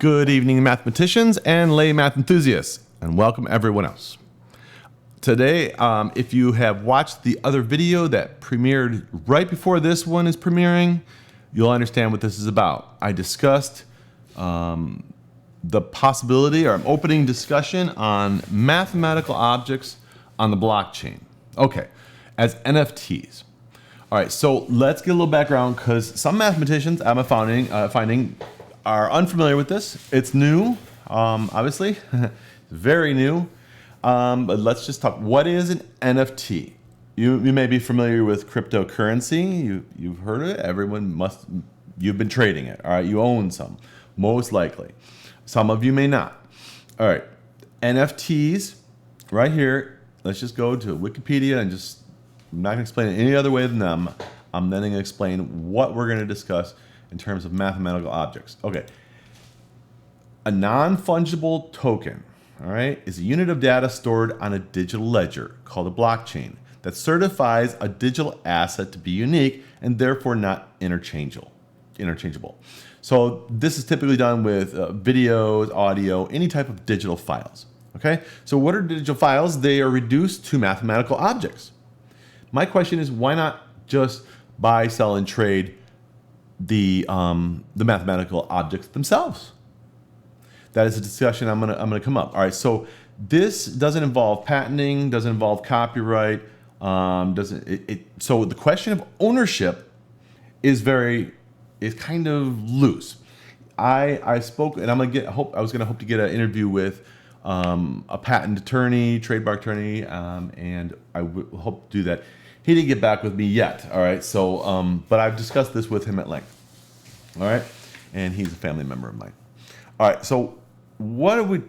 Good evening, mathematicians and lay math enthusiasts, and welcome everyone else. Today, if you have watched the other video that premiered right before this one is premiering, you'll understand what this is about. I discussed the possibility, or I'm opening discussion on mathematical objects on the blockchain. Okay, as NFTs. All right, so let's get a little background because some mathematicians I'm finding are unfamiliar with this. It's new, obviously, very new. But let's just talk. What is an NFT? You may be familiar with cryptocurrency. You've heard of it. You've been trading it. All right, you own some, most likely. Some of you may not. All right, NFTs, right here. Let's just go to Wikipedia and I'm not going to explain it any other way than them. I'm then going to explain what we're going to discuss in terms of mathematical objects. Okay. A non-fungible token, all right, is a unit of data stored on a digital ledger called a blockchain that certifies a digital asset to be unique and therefore not interchangeable. So this is typically done with videos, audio, any type of digital files. Okay. So what are digital files? They are reduced to mathematical objects. My question is, why not just buy, sell, and trade the mathematical objects themselves? That is a discussion I'm gonna come up. All right, so this doesn't involve patenting, doesn't involve copyright, so the question of ownership is kind of loose. I spoke, and I was gonna hope to get an interview with a patent attorney, trademark attorney, and I hope to do that. He didn't get back with me yet. All right, so but I've discussed this with him at length. All right, and he's a family member of mine. All right, so what are we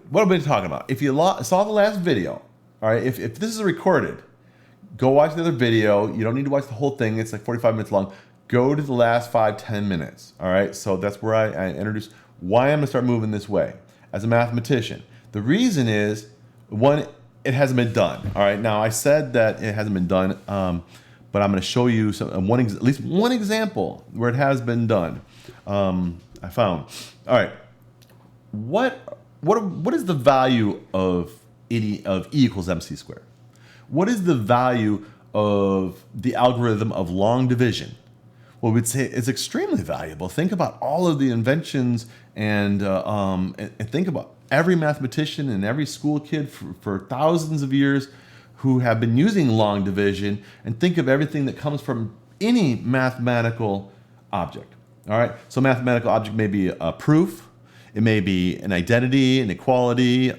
talking about? If you saw the last video, all right, if this is recorded, go watch the other video. You don't need to watch the whole thing. It's like 45 minutes long. Go to the last 5-10 minutes. All right, so that's where I introduce why I'm gonna start moving this way as a mathematician. The reason is, one, it hasn't been done. All right. Now I said that it hasn't been done, but I'm going to show you at least one example where it has been done. I found. All right. What is the value of E equals MC squared? What is the value of the algorithm of long division? Well, we'd say it's extremely valuable. Think about all of the inventions and think about every mathematician and every school kid for thousands of years who have been using long division, and think of everything that comes from any mathematical object. All right, so mathematical object may be a proof, it may be an identity, an equality,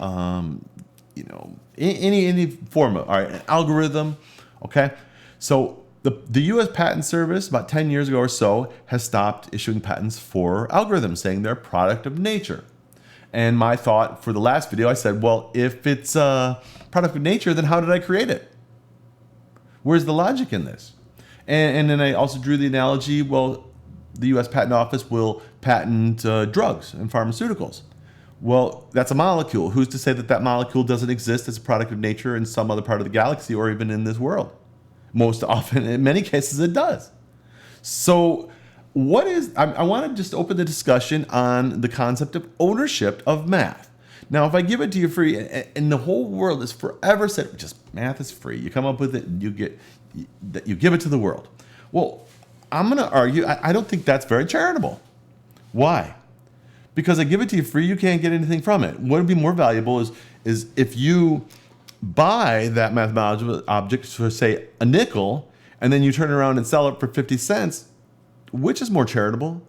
any form of, all right, an algorithm. Okay, so the U.S. Patent Service about 10 years ago or so has stopped issuing patents for algorithms, saying they're a product of nature. And my thought for the last video, I said, well, if it's a product of nature, then how did I create it? Where's the logic in this? And then I also drew the analogy, well, the U.S. Patent Office will patent drugs and pharmaceuticals. Well, that's a molecule. Who's to say that molecule doesn't exist as a product of nature in some other part of the galaxy or even in this world? Most often, in many cases, it does. So I want to just open the discussion on the concept of ownership of math. Now, if I give it to you free, and the whole world is forever said, just math is free. You come up with it, and you give it to the world. Well, I'm going to argue, I don't think that's very charitable. Why? Because I give it to you free, you can't get anything from it. What would be more valuable is if you buy that mathematical object for, say, a nickel, and then you turn around and sell it for 50 cents, which is more charitable?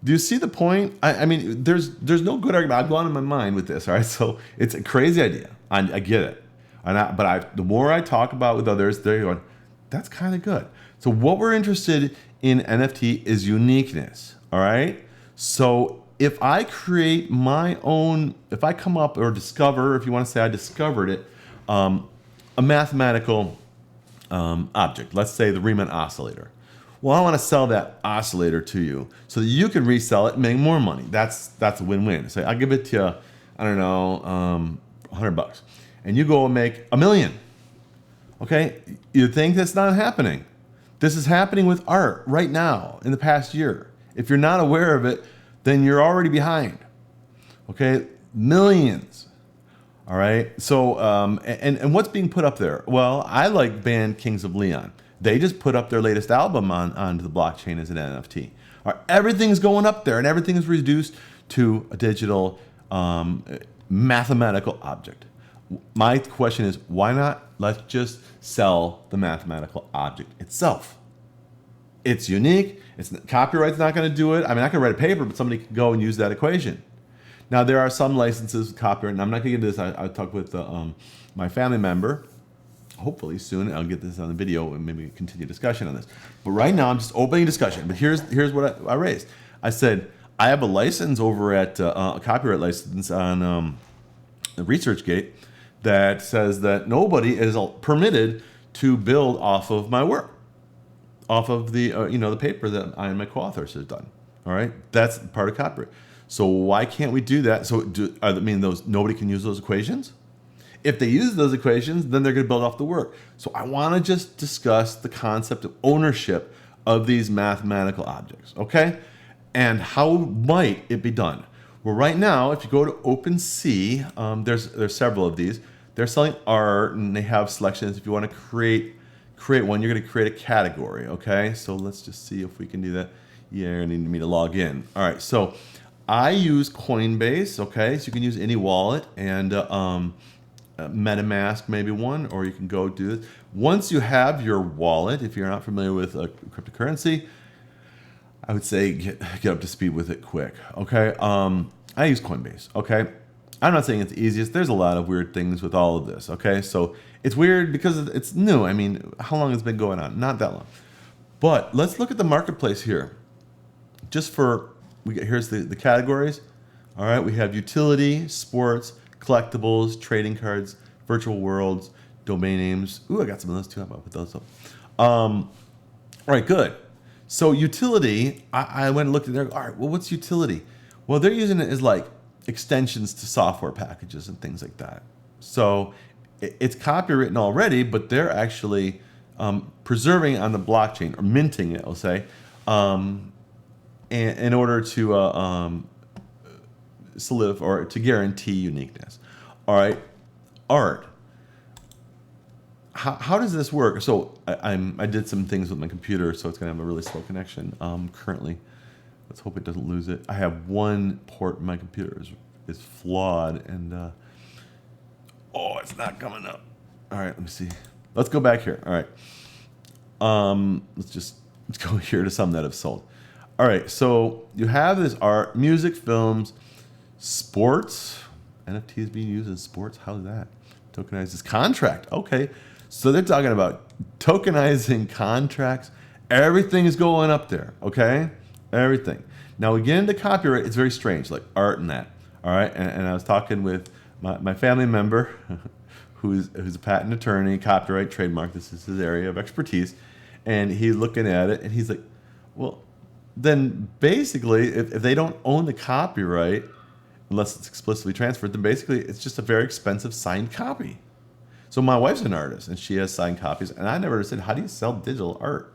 Do you see the point? I mean, there's no good argument. I've gone in my mind with this, all right? So it's a crazy idea. I get it. But the more I talk about with others, they're going, that's kind of good. So what we're interested in NFT is uniqueness, all right? So if I create my own, if I come up or discover, if you want to say I discovered it, a mathematical object, let's say the Riemann oscillator. Well, I want to sell that oscillator to you so that you can resell it and make more money. That's a win-win. So I'll give it to you, I don't know, $100, and you go and make $1 million. Okay, you think that's not happening? This is happening with art right now in the past year. If you're not aware of it, then you're already behind. Okay, millions. All right. So, and what's being put up there? Well, I like band Kings of Leon. They just put up their latest album onto the blockchain as an NFT. All right, everything's going up there, and everything is reduced to a digital mathematical object. My question is, why not let's just sell the mathematical object itself? It's unique. Copyright's not going to do it. I mean, I can write a paper, but somebody can go and use that equation. Now, there are some licenses with copyright, and I'm not going to get into this. I talked with my family member. Hopefully soon I'll get this on the video and maybe continue discussion on this. But right now I'm just opening discussion. But here's what I raised. I said I have a license over at a copyright license on the ResearchGate that says that nobody is permitted to build off of my work, off of the the paper that I and my co-authors have done. All right, that's part of copyright. So why can't we do that? So I mean nobody can use those equations? If they use those equations, then they're going to build off the work. So I want to just discuss the concept of ownership of these mathematical objects, okay? And how might it be done? Well, right now, if you go to OpenSea, there's several of these. They're selling art, and they have selections. If you want to create one, you're going to create a category, okay? So let's just see if we can do that. Yeah, you're going to need me to log in. All right, so I use Coinbase, okay? So you can use any wallet, and MetaMask maybe one, or you can go do this. Once you have your wallet, if you're not familiar with cryptocurrency, I would say get up to speed with it quick. Okay, I use Coinbase. Okay, I'm not saying it's the easiest. There's a lot of weird things with all of this. Okay, so it's weird because it's new. I mean, how long has it been going on? Not that long. But let's look at the marketplace here. Just here's the categories. All right, we have utility, sports, collectibles, trading cards, virtual worlds, domain names. Ooh, I got some of those too. I'm gonna put those up. All right, good. So utility, I went and looked at there. All right, well, what's utility? Well, they're using it as like extensions to software packages and things like that. So it's copywritten already, but they're actually preserving on the blockchain or minting it, I'll say, in order to solidify or to guarantee uniqueness. All right, art. How does this work? So I did some things with my computer, so it's gonna have a really slow connection currently. Let's hope it doesn't lose it. I have one port in my computer is flawed, and it's not coming up. All right, let me see. Let's go back here. All right, let's go here to some that have sold. All right, so you have this art, music, films, sports. NFTs being used in sports. How's that? Tokenize this contract. Okay, so they're talking about tokenizing contracts. Everything is going up there. Okay, everything. Now we get into copyright. It's very strange, like art and that. All right, and I was talking with my family member, who's a patent attorney, copyright, trademark. This is his area of expertise, and he's looking at it, and he's like, well, then basically, if they don't own the copyright, unless it's explicitly transferred, then basically it's just a very expensive signed copy. So my wife's an artist, and she has signed copies, and I never understood, how do you sell digital art?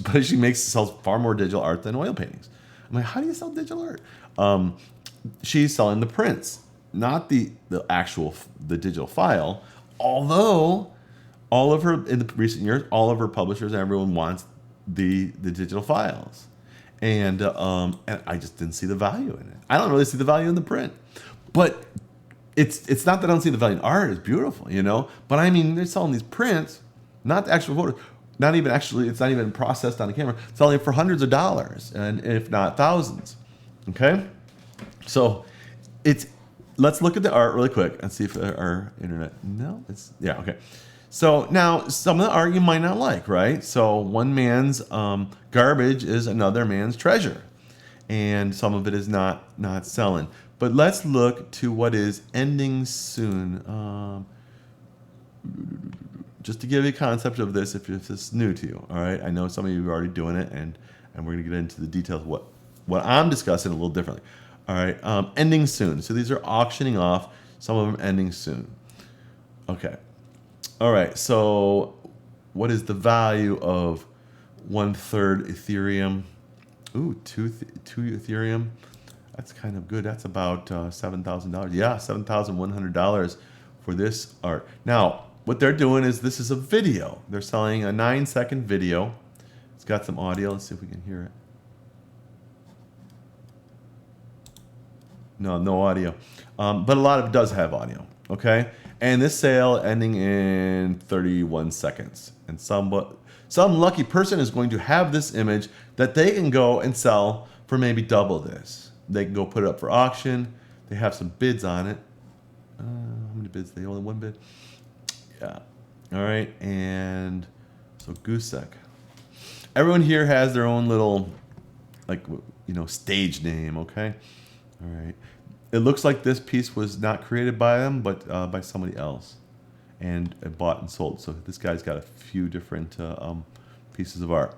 But she sells far more digital art than oil paintings. I'm like, how do you sell digital art? She's selling the prints, not the digital file. Although in the recent years, all of her publishers and everyone wants the digital files. And I just didn't see the value in it. I don't really see the value in the print, but it's not that I don't see the value in art. It's beautiful, But I mean, they're selling these prints, not the actual photos. Not even actually, it's not even processed on the camera. It's selling for hundreds of dollars, and if not thousands. Okay, so let's look at the art really quick and see if our internet. No, okay. So now some of the art you might not like, right? So one man's garbage is another man's treasure, and some of it is not selling. But let's look to what is ending soon. Just to give you a concept of this, if this is new to you, all right? I know some of you are already doing it, and we're going to get into the details of what I'm discussing a little differently. All right, ending soon. So these are auctioning off. Some of them ending soon. Okay. All right, so what is the value of 1/3 Ethereum? Ooh, two Ethereum. That's kind of good. That's about $7,000. Yeah, $7,100 for this art. Now, what they're doing is this is a video. They're selling a 9-second video. It's got some audio. Let's see if we can hear it. No, no audio. But a lot of it does have audio. Okay? And this sale ending in 31 seconds. And some lucky person is going to have this image that they can go and sell for maybe double this. They can go put it up for auction. They have some bids on it. How many bids? They only one bid. Yeah. All right. And so Goosek. Everyone here has their own little, like, stage name. Okay. All right. It looks like this piece was not created by them, but by somebody else, and bought and sold. So this guy's got a few different pieces of art.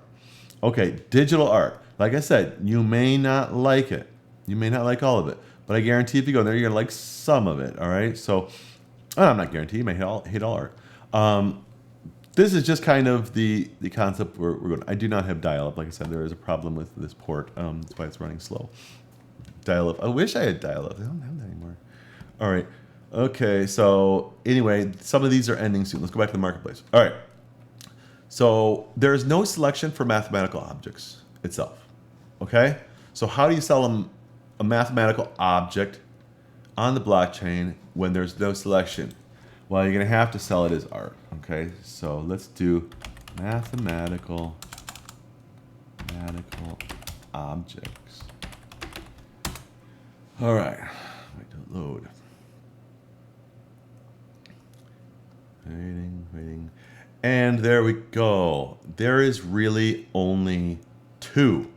Okay, digital art. Like I said, you may not like it. You may not like all of it, but I guarantee if you go there, you're gonna like some of it. All right. So I'm not guaranteeing you may hate all art. This is just kind of the concept we're going. I do not have dial-up. Like I said, there is a problem with this port. That's why it's running slow. Dial-up. I wish I had dial-up. I don't have that anymore. All right. Okay. So anyway, some of these are ending soon. Let's go back to the marketplace. All right. So there's no selection for mathematical objects itself. Okay. So how do you sell a mathematical object on the blockchain when there's no selection? Well, you're going to have to sell it as art. Okay. So let's do mathematical objects. All right, wait to load. Waiting. And there we go. There is really only 2.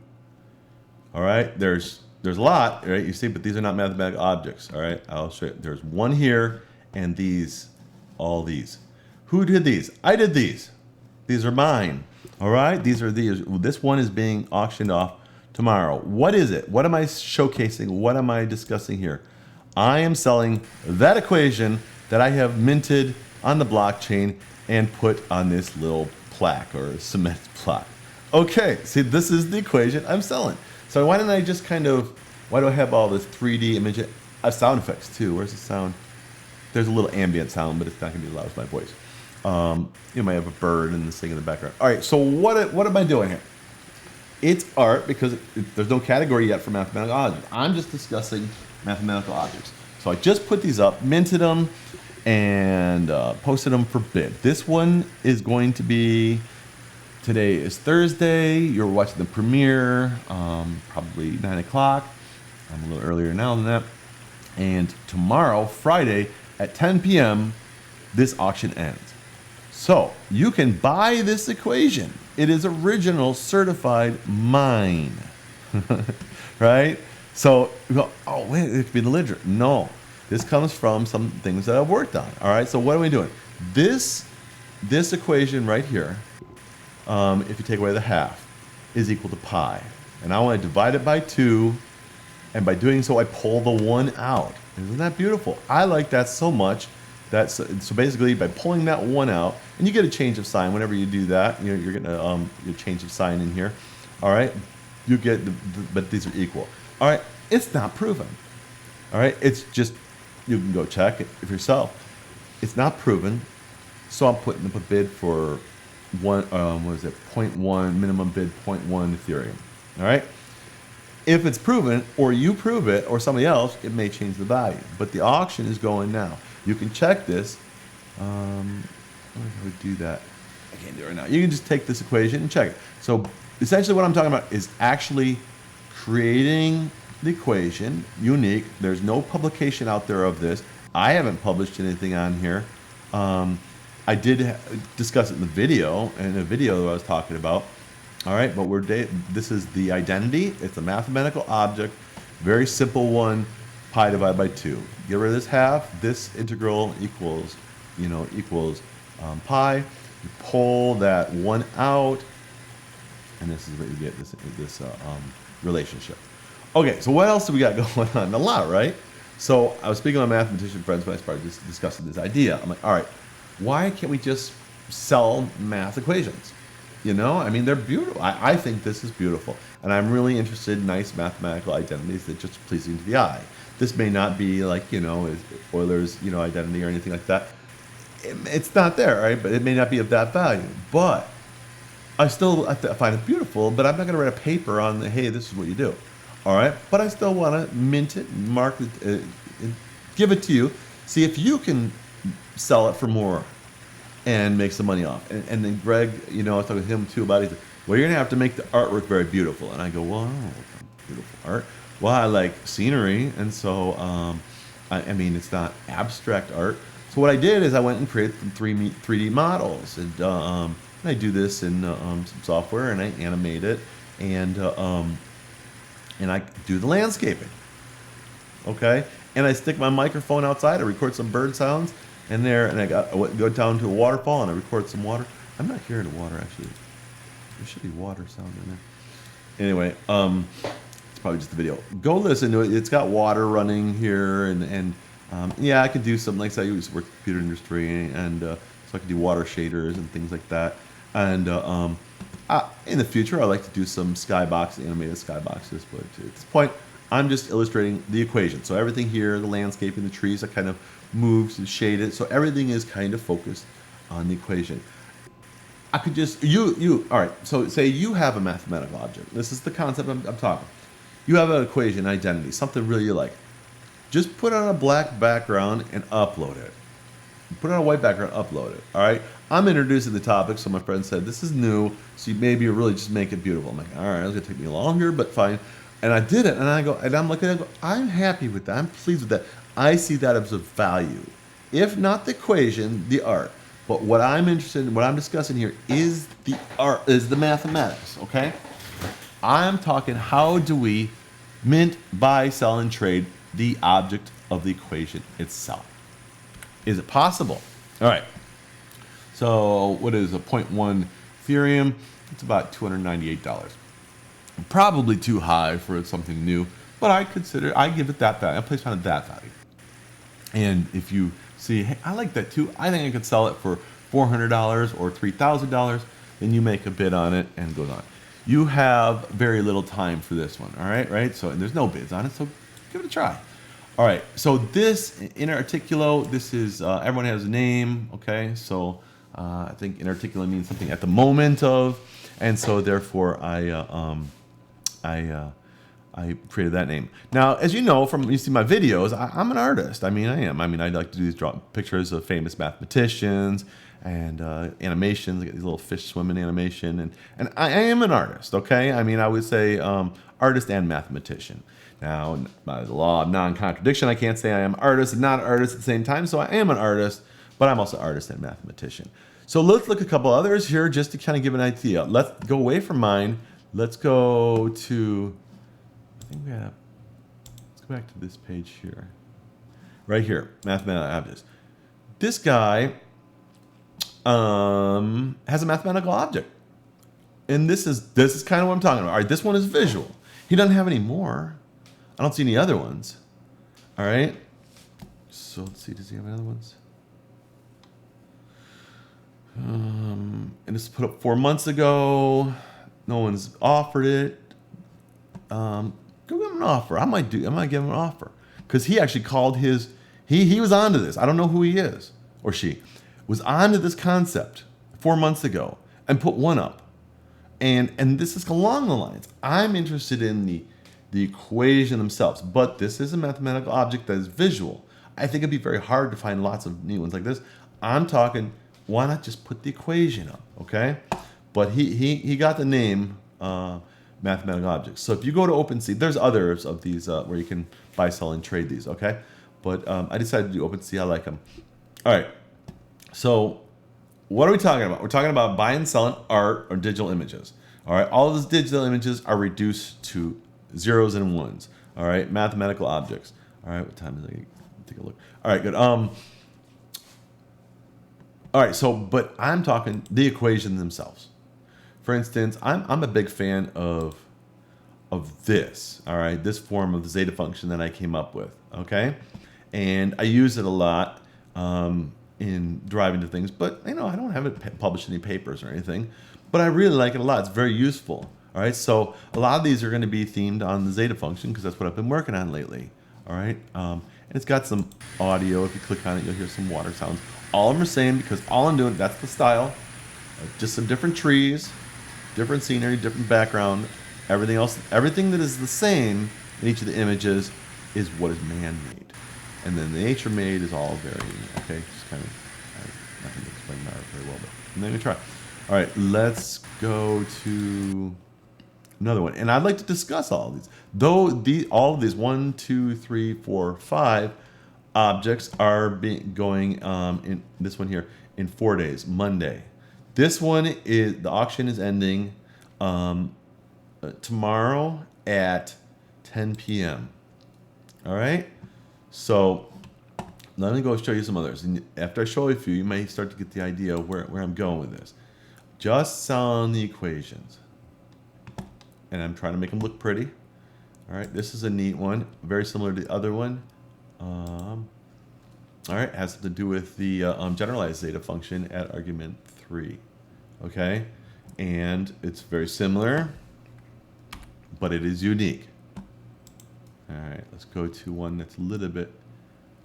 All right, there's a lot, right? You see, but these are not mathematical objects. All right, I'll show you. There's one here, and all these. Who did these? I did these. These are mine. All right, this one is being auctioned off tomorrow. What is it? What am I showcasing? What am I discussing here? I am selling that equation that I have minted on the blockchain and put on this little plaque or cement plaque. Okay, see, this is the equation I'm selling. So why don't I just why do I have all this 3D image? I have sound effects too. Where's the sound? There's a little ambient sound, but it's not gonna be as loud as my voice. You might have a bird and this thing in the background. All right, so what am I doing here? It's art because there's no category yet for mathematical objects. I'm just discussing mathematical objects. So I just put these up, minted them, and posted them for bid. This one is going to be, today is Thursday. You're watching the premiere, probably 9 o'clock. I'm a little earlier now than that. And tomorrow, Friday, at 10 p.m., this auction ends. So you can buy this equation. It is original, certified, mine. Right? So you go, oh, wait, it could be the ledger. No, this comes from some things that I've worked on. All right, so what are we doing? This equation right here, if you take away the half, is equal to pi. And I want to divide it by 2, and by doing so, I pull the 1 out. Isn't that beautiful? I like that so much. So basically, by pulling that 1 out, and you get a change of sign whenever you do that. You're getting your change of sign in here. All right, you get, but these are equal. All right, it's not proven. All right, it's just, you can go check it for yourself. It's not proven, so I'm putting up a bid for 0.1 minimum bid 0.1 Ethereum. All right. If it's proven, or you prove it, or somebody else, it may change the value. But the auction is going now. You can check this. I don't know how to do that. I can't do it right now. You can just take this equation and check it. So essentially what I'm talking about is actually creating the equation, unique. There's no publication out there of this. I haven't published anything on here. I did discuss it in the video, that I was talking about. All right, but this is the identity. It's a mathematical object, very simple one, pi divided by 2. Get rid of this half. This integral equals pi. You pull that 1 out, and this is what you get, this relationship. Okay, so what else do we got going on? A lot, right? So I was speaking with my mathematician friends when I started discussing this idea. I'm like, all right, why can't we just sell math equations? You know, I mean, they're beautiful. I think this is beautiful. And I'm really interested in nice mathematical identities that just pleasing to the eye. This may not be like, you know, Euler's, you know, identity or anything like that. It's not there, right? But it may not be of that value. But I find it beautiful, but I'm not going to write a paper on, hey, this is what you do. All right? But I still want to mint it, mark it, and give it to you. See if you can sell it for more and make some money off. And then Greg, you know, I was talking to him too about it. He's like, well, you're going to have to make the artwork very beautiful. And I go, well, I don't know what beautiful art. Well, I like scenery. And so, I mean, it's not abstract art. So what I did is I went and created some 3D models. And I do this in some software, and I animate it. And I do the landscaping. Okay? And I stick my microphone outside. I record some bird sounds. And I go down to a waterfall and I record some water. I'm not hearing the water actually. There should be water sound in there. Anyway, it's probably just the video. Go listen to it. It's got water running here, and yeah, I could do something like that. I used to work in the computer industry, and so I could do water shaders and things like that. And in the future, I like to do some animated skyboxes, but at this point, I'm just illustrating the equation. So everything here, the landscaping, the trees, I kind of moved and shaded. So everything is kind of focused on the equation. I could just, all right, so say you have a mathematical object. This is the concept I'm talking. You have an equation, identity, something really you like. Just put it on a black background and upload it. Put it on a white background, upload it, all right? I'm introducing the topic, so my friend said, this is new, so maybe you really just make it beautiful. I'm like, all right, it's gonna take me longer, but fine. And I did it, and I'm looking at it, I'm happy with that, I'm pleased with that. I see that as a value. If not the equation, the art. But what I'm interested in, what I'm discussing here is the art, is the mathematics, okay? I'm talking how do we mint, buy, sell, and trade the object of the equation itself. Is it possible? All right. So what is a 0.1 Ethereum? It's about $298. Probably too high for something new, but I give it that value. I place on it that value. And if you see, hey, I like that too. I think I could sell it for $400 or $3,000. Then you make a bid on it and it goes on. You have very little time for this one. All right, right? So and there's no bids on it, so give it a try. All right. So this inarticulo, this is everyone has a name. Okay. So I think inarticulo means something at the moment of, and so therefore I created that name. Now, as you know from you see my videos, I'm an artist. I mean, I am. I mean, I like to do these draw pictures of famous mathematicians and animations. I get these little fish swimming animation, and I am an artist. Okay, I mean, I would say artist and mathematician. Now, by the law of non-contradiction, I can't say I am artist and not artist at the same time. So I am an artist, but I'm also artist and mathematician. So let's look at a couple others here just to kind of give an idea. Let's go away from mine. Let's go to. Let's go back to this page here. Right here, mathematical objects. This guy has a mathematical object. And this is kind of what I'm talking about. All right, this one is visual. He doesn't have any more. I don't see any other ones. All right. So let's see, does he have any other ones? And this was put up 4 months ago. No one's offered it. Go give him an offer. I might give him an offer. Because he actually called he was onto this. I don't know who he is, or she, was onto this concept 4 months ago and put one up. And this is along the lines. I'm interested in the equation themselves, but this is a mathematical object that is visual. I think it'd be very hard to find lots of new ones like this. I'm talking, why not just put the equation up, okay? But he got the name mathematical objects. So if you go to OpenSea, there's others of these where you can buy, sell, and trade these, okay? But I decided to do OpenSea. I like them. All right. So what are we talking about? We're talking about buying and selling art or digital images. All right. All of those digital images are reduced to zeros and ones. All right. Mathematical objects. All right. What time is it? Take a look. All right. Good. All right. So, but I'm talking the equations themselves. For instance, I'm a big fan of this. All right. This form of the zeta function that I came up with. Okay. And I use it a lot in deriving to things, but I don't have it published in any papers or anything. but I really like it a lot. It's very useful. All right, so a lot of these are going to be themed on the Zeta function because that's what I've been working on lately. All right, and it's got some audio. If you click on it, you'll hear some water sounds. All of them are same because all I'm doing, that's the style. Just some different trees, different scenery, different background. Everything else, everything that is the same in each of the images is what is man-made. And then the nature-made is all varying, okay? Just kind of, I'm not going to explain that very well, but I'm going to try. All right, let's go to another one. And I'd like to discuss all of these. Though all of these 1, 2, 3, 4, 5 objects are going in this one here in 4 days, Monday. This one is, the auction is ending tomorrow at 10 p.m. All right? So let me go show you some others. And after I show you a few, you may start to get the idea of where I'm going with this. Just sound the equations. And I'm trying to make them look pretty. All right, this is a neat one, very similar to the other one. All right, it has to do with the generalized zeta function at argument 3. Okay, and it's very similar, but it is unique. All right, let's go to one that's a little bit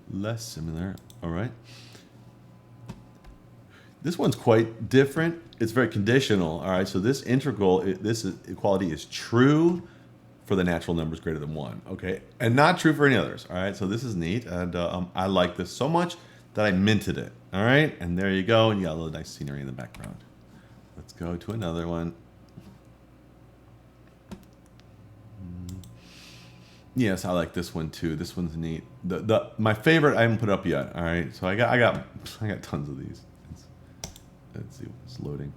less similar. All right. This one's quite different. It's very conditional. All right, so this integral, this equality is true for the natural numbers greater than 1, okay? And not true for any others, all right? So this is neat, and I like this so much that I minted it, all right? And there you go, and you got a little nice scenery in the background. Let's go to another one. Yes, I like this one too. This one's neat. My favorite I haven't put up yet, all right? So I got tons of these. Let's see what's loading.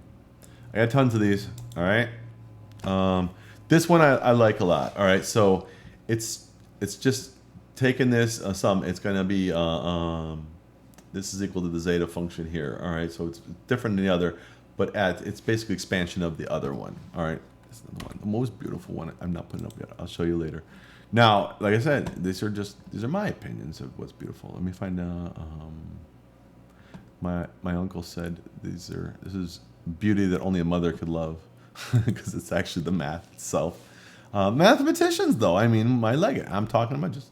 I got tons of these. All right. This one I like a lot. All right. So it's just taking this sum. It's going to be this is equal to the zeta function here. All right. So it's different than the other, but it's basically expansion of the other one. All right. This is the one, the most beautiful one. I'm not putting up yet. I'll show you later. Now, like I said, these are my opinions of what's beautiful. Let me find My uncle said this is beauty that only a mother could love, because it's actually the math itself. Mathematicians, though, I mean, I like it. I'm talking about just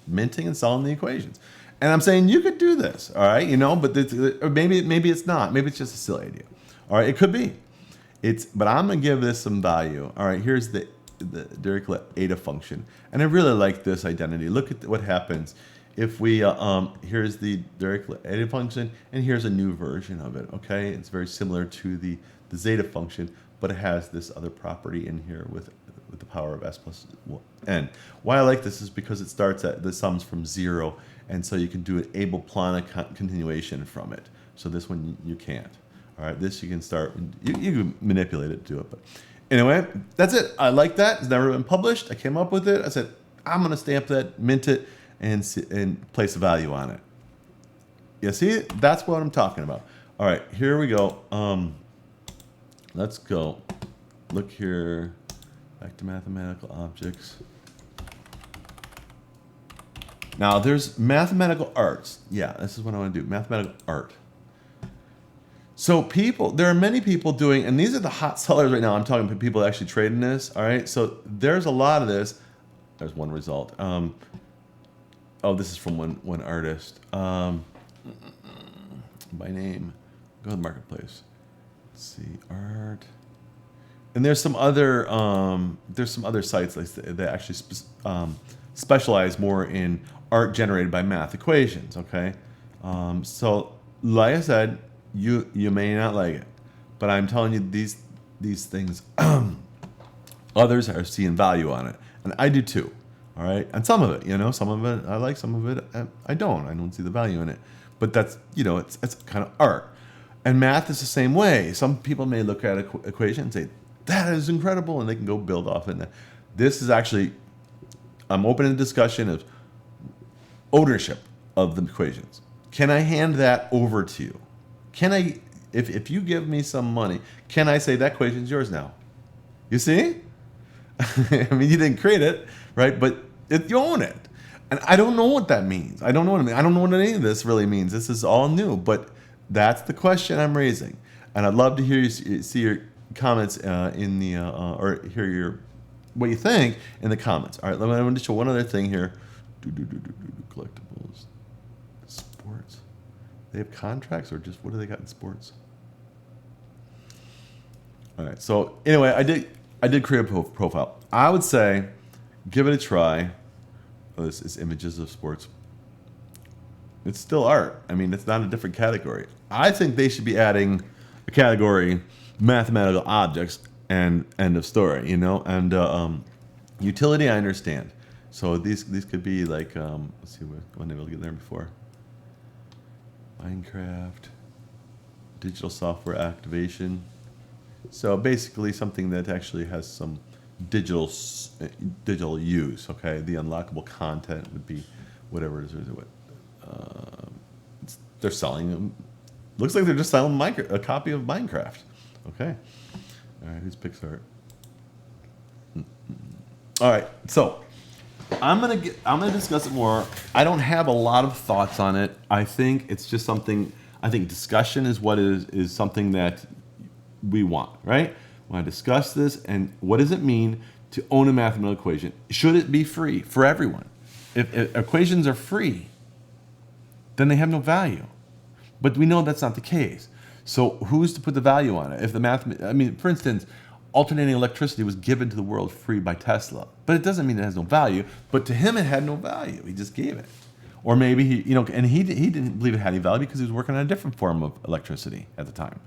minting and solving the equations, and I'm saying you could do this, all right? You know, but or maybe it's not. Maybe it's just a silly idea. All right, it could be. But I'm gonna give this some value. All right, here's the Dirichlet eta function, and I really like this identity. Look at what happens. If we, here's the Dirichlet eta function, and here's a new version of it, okay? It's very similar to the zeta function, but it has this other property in here with the power of s plus n. Why I like this is because it starts at the sums from 0, and so you can do an Abel-Plana continuation from it. So this one you can't. All right, this you can start, you can manipulate it to do it, but anyway, that's it. I like that. It's never been published. I came up with it. I said, I'm gonna stamp that, mint it, and place a value on it. You see, that's what I'm talking about. All right, here we go. Let's go. Look here, back to mathematical objects. Now there's mathematical arts. Yeah, this is what I want to do, mathematical art. So there are many people doing, and these are the hot sellers right now. I'm talking to people actually trading this, all right? So there's a lot of this. There's one result. Oh, this is from one artist. By name, go to the marketplace. Let's see, art. And there's some other sites that actually specialize more in art generated by math equations. Okay, so like I said, you may not like it, but I'm telling you these things. Others are seeing value on it, and I do too. All right, and some of it, some of it I like, some of it I don't. I don't see the value in it, but that's it's kind of art, and math is the same way. Some people may look at an equation and say that is incredible, and they can go build off it. This is actually, I'm opening a discussion of ownership of the equations. Can I hand that over to you? Can I, if you give me some money, can I say that equation's yours now? You see? I mean, you didn't create it, right? But you own it. And I don't know what that means. I don't know what it means. I don't know what any of this really means. This is all new, but that's the question I'm raising. And I'd love to hear you see comments in the or hear what you think in the comments. All right, let me just show one other thing here. Collectibles, sports. They have contracts or just what do they got in sports? All right. So anyway, I did create a profile. I would say give it a try. Oh, this is images of sports. It's still art. I mean, it's not a different category. I think they should be adding a category, mathematical objects, and end of story. You know, and utility I understand. So these could be like let's see when they will get there before. Minecraft, digital software activation. So basically something that actually has some digital use. Okay, the unlockable content would be whatever it is. They're selling them. Looks like they're just selling a copy of Minecraft. Okay. All right. Who's Pixar? All right. So I'm gonna discuss it more. I don't have a lot of thoughts on it. I think it's just something. I think discussion is what is something that we want, right? We want to discuss this, and what does it mean to own a mathematical equation? Should it be free for everyone? If equations are free, then they have no value. But we know that's not the case. So who's to put the value on it? If I mean, for instance, alternating electricity was given to the world free by Tesla, but it doesn't mean it has no value. But to him, it had no value. He just gave it. Or maybe he didn't believe it had any value because he was working on a different form of electricity at the time.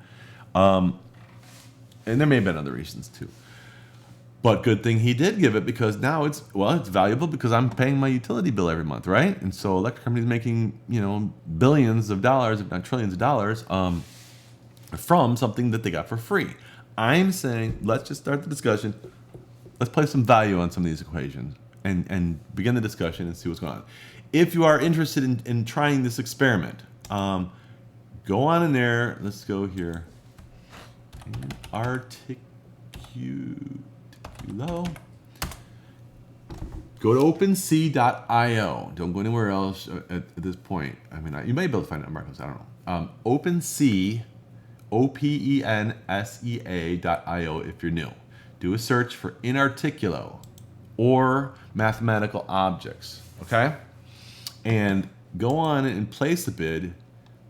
And there may have been other reasons too. But good thing he did give it, because now it's valuable because I'm paying my utility bill every month, right? And so electric companies making, billions of dollars, if not trillions of dollars, from something that they got for free. I'm saying let's just start the discussion. Let's place some value on some of these equations and begin the discussion and see what's going on. If you are interested in trying this experiment, go on in there. Let's go here. Articulo. Go to OpenSea.io. Don't go anywhere else at this point. I mean, you may be able to find it on Marketplace. I don't know. OpenSea, OpenSea.io if you're new. Do a search for inarticulo or mathematical objects. Okay? And go on and place the bid.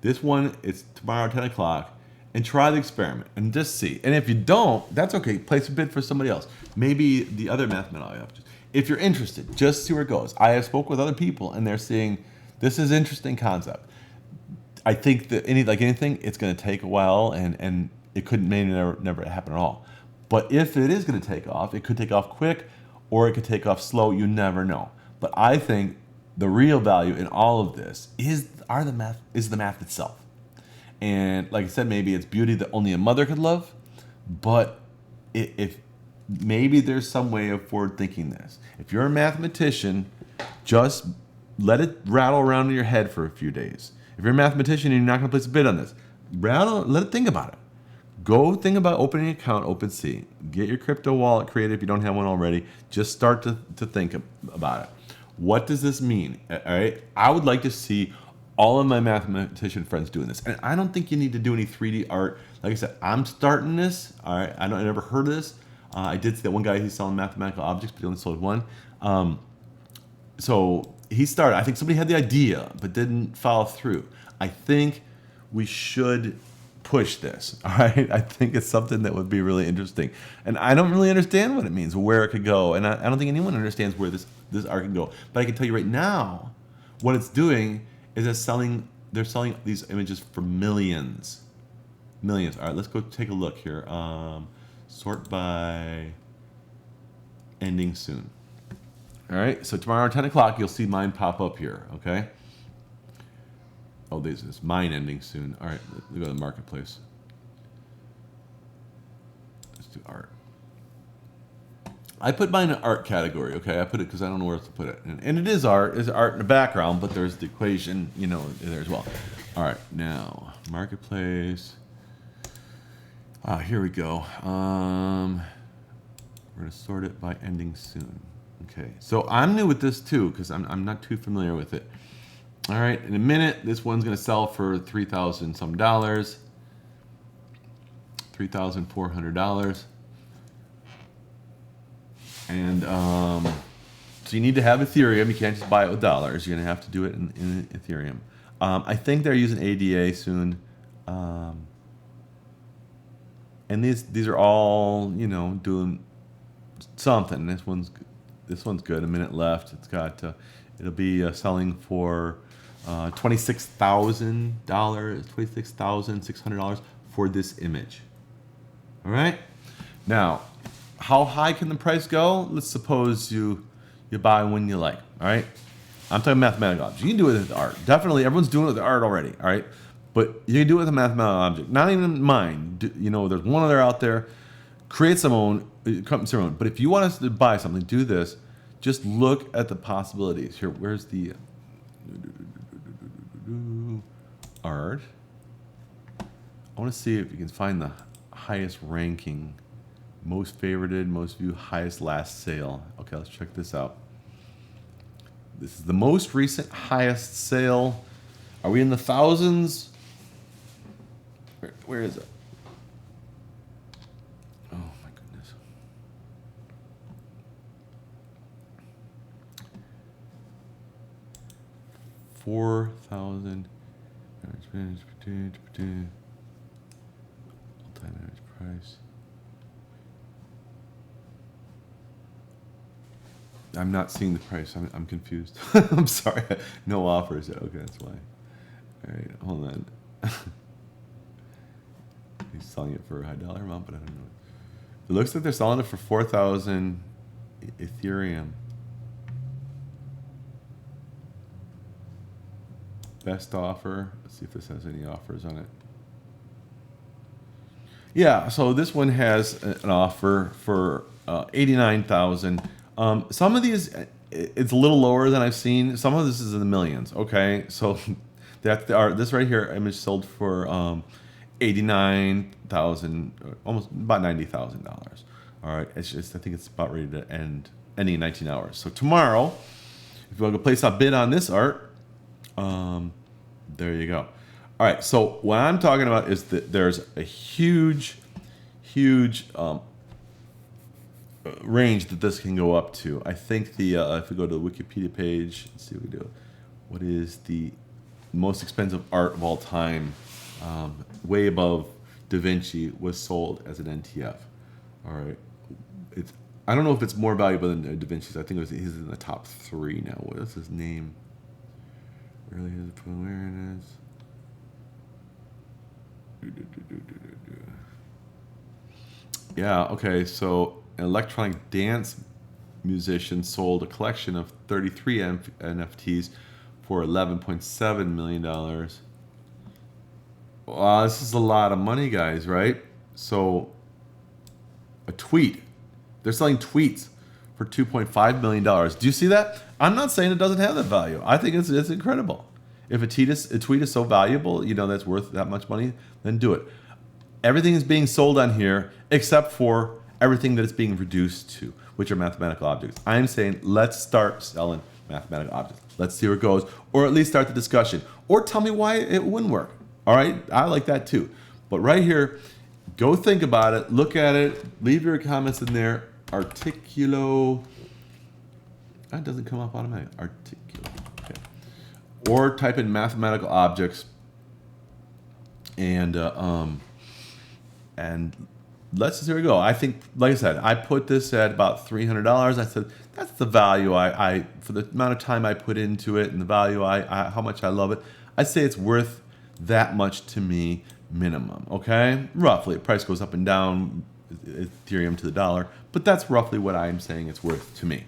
This one, it's tomorrow at 10 o'clock. And try the experiment and just see. And if you don't, that's okay. Place a bid for somebody else. Maybe the other mathematical objects. If you're interested, just see where it goes. I have spoke with other people, and they're saying this is an interesting concept. I think that anything, it's going to take a while, and it could maybe never happen at all. But if it is going to take off, it could take off quick, or it could take off slow. You never know. But I think the real value in all of this is the math itself. And like I said, maybe it's beauty that only a mother could love, but if maybe there's some way of forward thinking this. If you're a mathematician, just let it rattle around in your head for a few days. If you're a mathematician and you're not going to place a bid on this, let it think about it. Go think about opening an account, OpenSea. Get your crypto wallet created if you don't have one already. Just start to think about it. What does this mean? All right, I would like to see all of my mathematician friends doing this. And I don't think you need to do any 3D art. Like I said, I'm starting this. All right, I never heard of this. I did see that one guy, he's selling mathematical objects, but he only sold one. So he started. I think somebody had the idea, but didn't follow through. I think we should push this. All right, I think it's something that would be really interesting. And I don't really understand what it means, where it could go. And I don't think anyone understands where this art can go. But I can tell you right now, what it's doing is they're selling these images for millions. All right, let's go take a look here. Sort by ending soon. All right, so tomorrow at 10 o'clock, you'll see mine pop up here, okay? Oh, there's this mine ending soon. All right, let's go to the marketplace. Let's do art. I put mine in art category, okay? I put it because I don't know where else to put it. And it is art. It's art in the background, but there's the equation, there as well. All right, now, marketplace. Here we go. We're going to sort it by ending soon. Okay, so I'm new with this too because I'm not too familiar with it. All right, in a minute, this one's going to sell for $3,000 some. $3,000 $3,400. And so you need to have Ethereum. You can't just buy it with dollars. You're going to have to do it in Ethereum. I think they're using ADA soon. And these are all, you know, doing something. This one's good. A minute left. It's got it'll be selling for $26,000, $26,600 for this image. All right. Now, how high can the price go? Let's suppose you buy one you like. All right. I'm talking mathematical objects. You can do it with art. Definitely, everyone's doing it with art already. All right. But you can do it with a mathematical object. Not even mine. You know, there's one other out there. Create some own. But if you want us to buy something, do this. Just look at the possibilities. Here, where's the art? I want to see if you can find the highest ranking, most favorited, most viewed, highest last sale. Okay, let's check this out. This is the most recent highest sale. Are we in the thousands? Where is it? Oh my goodness. $4,000. All-time average price. I'm not seeing the price. I'm confused. I'm sorry. No offers yet. Okay, that's why. All right, hold on. He's selling it for a high dollar amount, but I don't know. It looks like they're selling it for 4,000 Ethereum. Best offer. Let's see if this has any offers on it. Yeah, so this one has an offer for 89,000. Some of these, it's a little lower than I've seen. Some of this is in the millions. Okay, so this right here image sold for 89,000, almost about $90,000. All right, it's just I think it's about ready to end in 19 hours. So tomorrow, if you want to place a bid on this art, there you go. All right, so what I'm talking about is that there's a huge range that this can go up to. I think the if we go to the Wikipedia page, let's see what we do. What is the most expensive art of all time? Way above Da Vinci was sold as an NTF. All right, I don't know if it's more valuable than Da Vinci's. I think he's in the top 3 now. What is his name? Really is where it is. Yeah, okay, so an electronic dance musician sold a collection of 33 NFTs for $11.7 million. Wow, this is a lot of money, guys, right? So, a tweet. They're selling tweets for $2.5 million. Do you see that? I'm not saying it doesn't have that value. I think it's incredible. If a tweet is so valuable, you know, that's worth that much money, then do it. Everything is being sold on here except for everything that it's being reduced to, which are mathematical objects. I'm saying let's start selling mathematical objects. Let's see where it goes, or at least start the discussion, or tell me why it wouldn't work. All right, I like that too. But right here, go think about it, look at it, leave your comments in there. Articulo, that doesn't come up automatically. Articulo, okay. Or type in mathematical objects, and let's just, here we go. I think, like I said, I put this at about $300. I said that's the value I for the amount of time I put into it and the value how much I love it. I'd say it's worth that much to me minimum. Okay, roughly. Price goes up and down, Ethereum to the dollar, but that's roughly what I'm saying it's worth to me.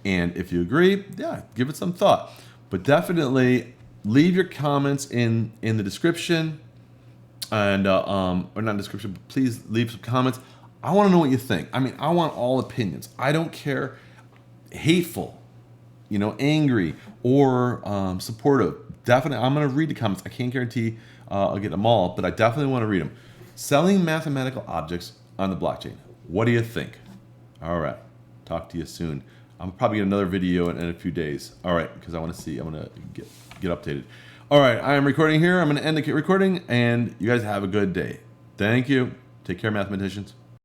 And if you agree, yeah, give it some thought. But definitely leave your comments in the description. And or not description, but please leave some comments. I want to know what you think. I mean, I want all opinions. I don't care, hateful, you know, angry, or supportive. Definitely, I'm going to read the comments. I can't guarantee I'll get them all, but I definitely want to read them. Selling mathematical objects on the blockchain. What do you think? All right, talk to you soon. I'm probably get another video in a few days. All right, because I want to see. I want to get updated. All right, I am recording here. I'm going to end the recording, and you guys have a good day. Thank you. Take care, mathematicians.